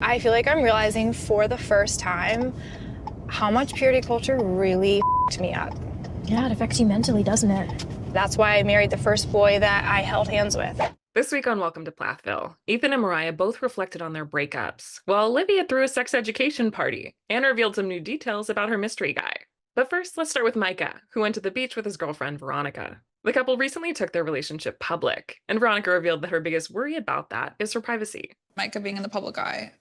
I feel like I'm realizing for the first time how much purity culture really f***ed me up. Yeah, it affects you mentally, doesn't it? That's why I married the first boy that I held hands with. This week on Welcome to Plathville, Ethan and Moriah both reflected on their breakups, while Olivia threw a sex education party and revealed some new details about her mystery guy. But first, let's start with Micah, who went to the beach with his girlfriend, Veronica. The couple recently took their relationship public, and Veronica revealed that her biggest worry about that is her privacy. Micah being in the public eye,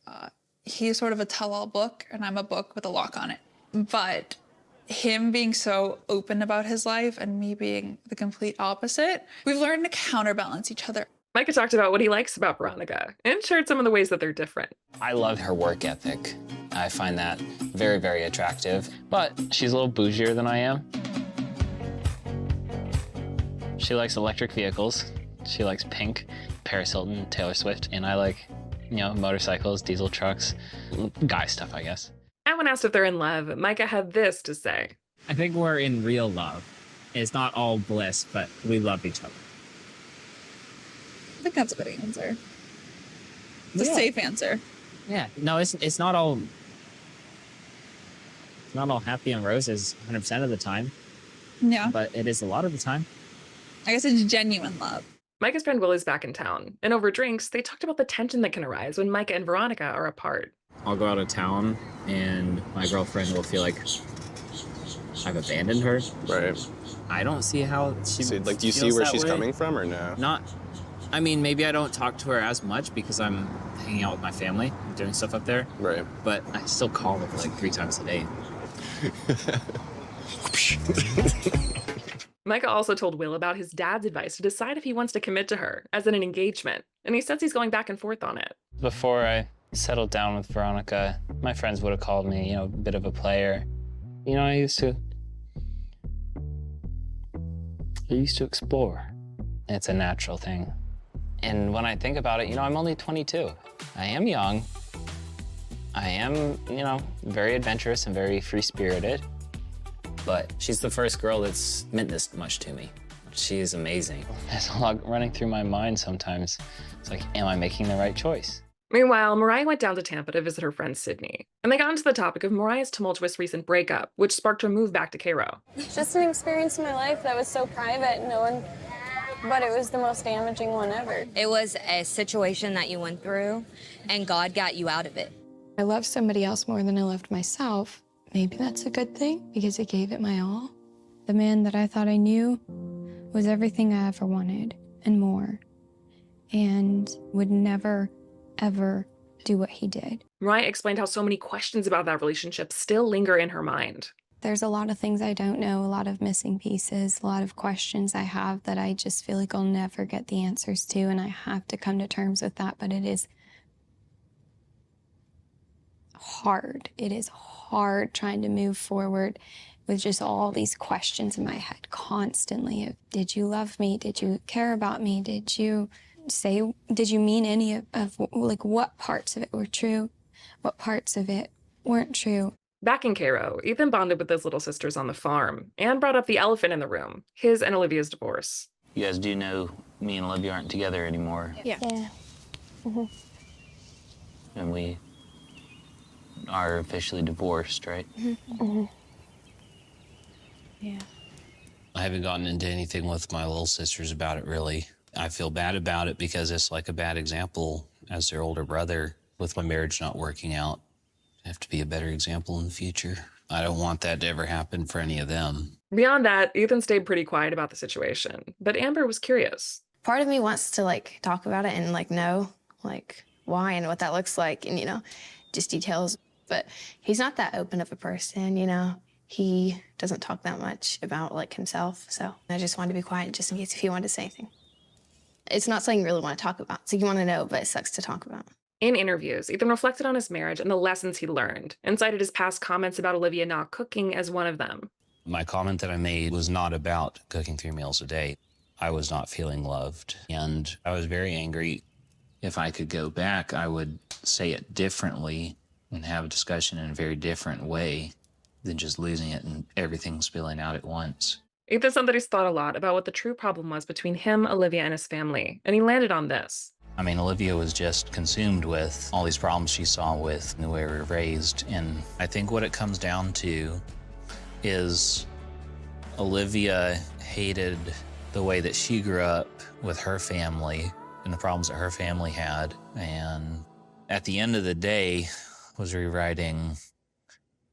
he's sort of a tell-all book, and I'm a book with a lock on it. But him being so open about his life and me being the complete opposite, we've learned to counterbalance each other. Micah talked about what he likes about Veronica and shared some of the ways that they're different. I love her work ethic. I find that very, very attractive, but she's a little bougier than I am. She likes electric vehicles. She likes Pink, Paris Hilton, Taylor Swift, and I like, motorcycles, diesel trucks, guy stuff, I guess. And when asked if they're in love, Micah had this to say. I think we're in real love. It's not all bliss, but we love each other. I think that's a good answer. It's a safe answer. Yeah, no, it's not all happy and roses 100% of the time. Yeah. But it is a lot of the time. I guess it's genuine love. Micah's friend Will is back in town, and over drinks, they talked about the tension that can arise when Micah and Veronica are apart. I'll go out of town and my girlfriend will feel like I've abandoned her. Right. I don't see how she So, do you see where she's coming from or no? Maybe I don't talk to her as much because I'm hanging out with my family, doing stuff up there. Right. But I still call her like 3 times a day. Micah also told Will about his dad's advice to decide if he wants to commit to her, as in an engagement, and he says he's going back and forth on it. Before I settled down with Veronica, my friends would have called me, a bit of a player. I used to explore. It's a natural thing. And when I think about it, I'm only 22. I am young. I am, very adventurous and very free-spirited. But she's the first girl that's meant this much to me. She is amazing. There's a lot running through my mind sometimes. It's like, am I making the right choice? Meanwhile, Moriah went down to Tampa to visit her friend Sydney, and they got into the topic of Moriah's tumultuous recent breakup, which sparked her move back to Cairo. Just an experience in my life that was so private, but it was the most damaging one ever. It was a situation that you went through, and God got you out of it. I love somebody else more than I loved myself. Maybe that's a good thing because I gave it my all. The man that I thought I knew was everything I ever wanted and more, and would never, ever do what he did. Moriah explained how so many questions about that relationship still linger in her mind. There's a lot of things I don't know, a lot of missing pieces, a lot of questions I have that I just feel like I'll never get the answers to, and I have to come to terms with that, but it is hard. It is hard trying to move forward with just all these questions in my head constantly. Did you love me? Did you care about me? Did you mean any of what parts of it were true? What parts of it weren't true? Back in Cairo, Ethan bonded with his little sisters on the farm and brought up the elephant in the room, his and Olivia's divorce. You guys do know me and Olivia aren't together anymore. Yeah. Mm-hmm. And we are officially divorced, right? Mm-hmm. Yeah. I haven't gotten into anything with my little sisters about it, really. I feel bad about it because it's like a bad example as their older brother with my marriage not working out. I have to be a better example in the future. I don't want that to ever happen for any of them. Beyond that, Ethan stayed pretty quiet about the situation, but Amber was curious. Part of me wants to talk about it and know why and what that looks like and just details. But he's not that open of a person, He doesn't talk that much about himself. So I just wanted to be quiet just in case if he wanted to say anything. It's not something you really want to talk about. So you want to know, but it sucks to talk about. In interviews, Ethan reflected on his marriage and the lessons he learned, and cited his past comments about Olivia not cooking as one of them. My comment that I made was not about cooking 3 meals a day. I was not feeling loved, and I was very angry. If I could go back, I would say it differently and have a discussion in a very different way than just losing it and everything spilling out at once. Ethan said that he's thought a lot about what the true problem was between him, Olivia, and his family, and he landed on this. I mean, Olivia was just consumed with all these problems she saw with the way we were raised. And I think what it comes down to is Olivia hated the way that she grew up with her family and the problems that her family had. And at the end of the day, was rewriting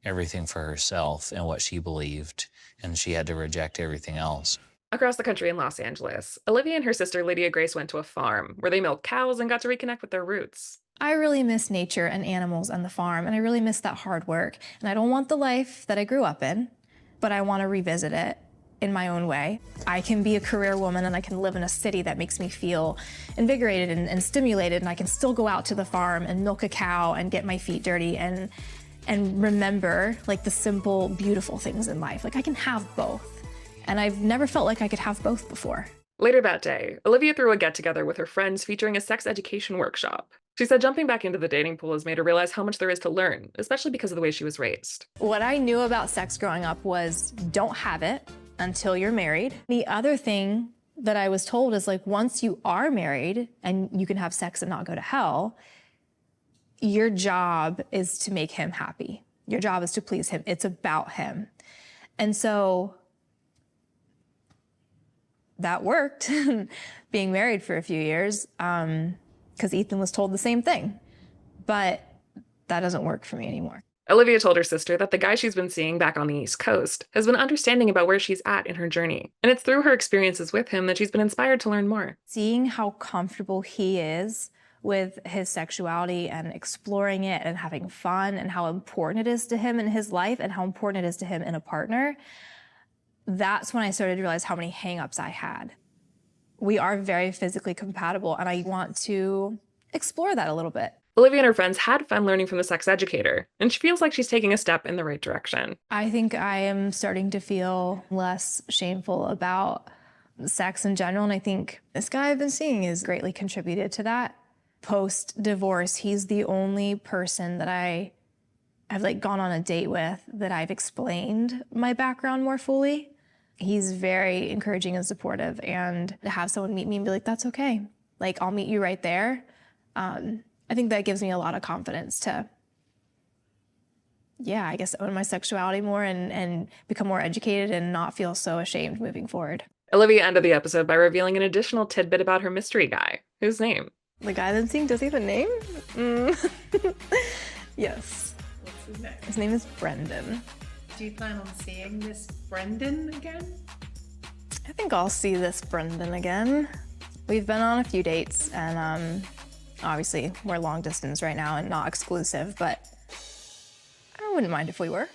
everything for herself and what she believed. And she had to reject everything else. Across the country in Los Angeles, Olivia and her sister Lydia Grace went to a farm where they milked cows and got to reconnect with their roots. I really miss nature and animals and the farm, and I really miss that hard work. And I don't want the life that I grew up in, but I want to revisit it in my own way. I can be a career woman and I can live in a city that makes me feel invigorated and stimulated, and I can still go out to the farm and milk a cow and get my feet dirty and remember like the simple, beautiful things in life. Like I can have both. And I've never felt like I could have both before. Later that day, Olivia threw a get-together with her friends featuring a sex education workshop. She said jumping back into the dating pool has made her realize how much there is to learn, especially because of the way she was raised. What I knew about sex growing up was don't have it until you're married. The other thing that I was told is like once you are married and you can have sex and not go to hell, your job is to make him happy. Your job is to please him. It's about him. And so that worked, being married for a few years, because Ethan was told the same thing. But that doesn't work for me anymore. Olivia told her sister that the guy she's been seeing back on the East Coast has been understanding about where she's at in her journey. And it's through her experiences with him that she's been inspired to learn more. Seeing how comfortable he is with his sexuality and exploring it and having fun and how important it is to him in his life and how important it is to him in a partner, that's when I started to realize how many hang-ups I had. We are very physically compatible, and I want to explore that a little bit. Olivia and her friends had fun learning from the sex educator, and she feels like she's taking a step in the right direction. I think I am starting to feel less shameful about sex in general, and I think this guy I've been seeing has greatly contributed to that. Post-divorce, he's the only person that I've like gone on a date with that I've explained my background more fully. He's very encouraging and supportive, and to have someone meet me and be like, that's okay. Like, I'll meet you right there. I think that gives me a lot of confidence to, yeah, I guess own my sexuality more and become more educated and not feel so ashamed moving forward. Olivia ended the episode by revealing an additional tidbit about her mystery guy. Whose name? The guy that's seeing, does he have a name? Yes. What's his name? His name is Brendan. Do you plan on seeing this Brendan again? I think I'll see this Brendan again. We've been on a few dates, and obviously we're long distance right now and not exclusive, but I wouldn't mind if we were.